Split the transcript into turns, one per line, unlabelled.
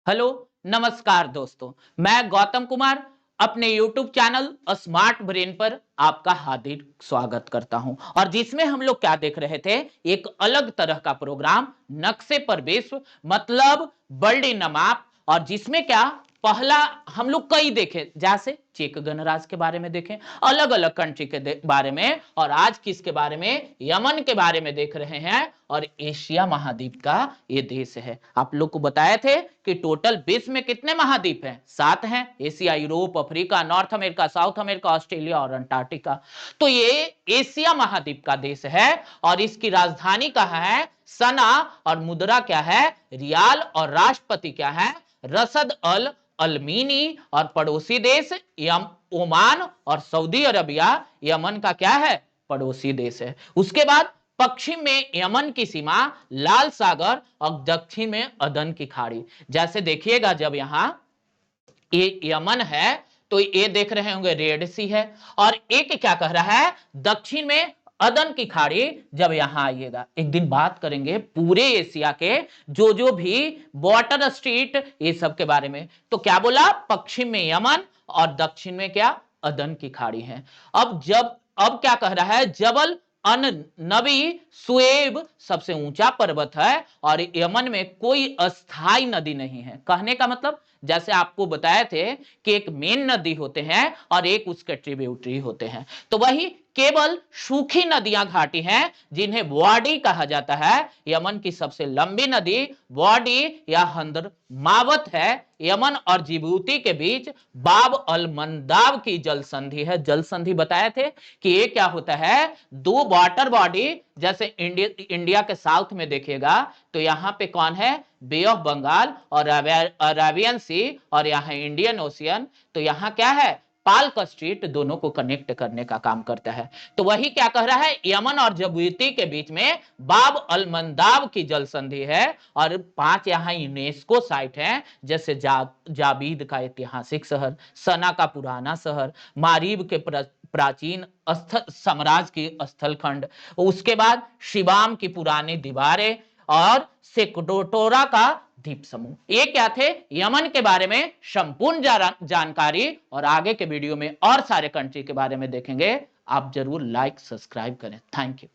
Hello, नमस्कार दोस्तों। मैं गौतम कुमार अपने YouTube चैनल स्मार्ट ब्रेन पर आपका हार्दिक स्वागत करता हूं और जिसमें हम लोग क्या देख रहे थे, एक अलग तरह का प्रोग्राम नक्शे पर विश्व मतलब वर्ल्ड इन अ मैप। और जिसमें क्या पहला हम लोग कई देखे, जैसे चेक गणराज्य के बारे में देखें, अलग अलग कंट्री के बारे में, और आज किसके बारे में, यमन के बारे में देख रहे हैं। और एशिया महाद्वीप का ये देश है। आप लोग को बताए थे कि टोटल विश्व में कितने महाद्वीप हैं? 7 हैं। Asia, Europe, Africa, north America, south America, Australia और अंटार्कटिका। तो ये एशिया महाद्वीप का देश है और इसकी राजधानी कहाँ है? सना। और मुद्रा क्या है? रियाल। और राष्ट्रपति क्या है? रसद अल अलमीनी। और पड़ोसी देश ओमान और सऊदी अरबिया यमन का क्या है? पड़ोसी देश है। उसके बाद पश्चिम में यमन की सीमा लाल सागर और दक्षिण में अदन की खाड़ी। जैसे देखिएगा, जब यहां ये यमन है तो ये देख रहे होंगे रेड सी है, और एक क्या कह रहा है? दक्षिण में अदन की खाड़ी। जब यहां आइएगा, एक दिन बात करेंगे पूरे एशिया के जो भी वाटर स्ट्रीट ये सब के बारे में। तो क्या बोला? पश्चिम में यमन और दक्षिण में क्या? अदन की खाड़ी है। अब क्या कह रहा है? जबल अन नबी सुएब सबसे ऊंचा पर्वत है और यमन में कोई अस्थाई नदी नहीं है। कहने का मतलब, जैसे आपको बताए थे कि एक मेन नदी होते हैं और एक उसके ट्रिब्यूटरी होते हैं, तो वही केवल सूखी नदियां घाटी हैं जिन्हें वाडी कहा जाता है। यमन की सबसे लंबी नदी वाडी या हंदर मावत है। यमन और जिबूती के बीच बाब अल मंदाब की जल संधि है। जल संधि बताए थे कि ये क्या होता है? दो वाटर बॉडी, जैसे इंडिया के साउथ में देखिएगा तो यहां पे कौन है? बे ऑफ बंगाल और अरेबियन सी, और यहां इंडियन ओशियन। तो यहां क्या है? पाल्क स्ट्रीट दोनों को कनेक्ट करने का काम करता है। तो वही क्या कह रहा है? यमन और जिबूती के बीच में बाब अल मंदाब की जल संधि है। और 5 यहां यूनेस्को साइट हैं, जैसे जाबीद का ऐतिहासिक शहर, सना का पुराना शहर, मारीब के प्राचीन साम्राज्य की स्थल खंड, उसके बाद शिबाम की पुरानी दीवारें और सेक्टोटोरा का द्वीप समूह। ये क्या थे? यमन के बारे में संपूर्ण जानकारी। और आगे के वीडियो में और सारे कंट्री के बारे में देखेंगे। आप जरूर लाइक सब्सक्राइब करें। Thank you.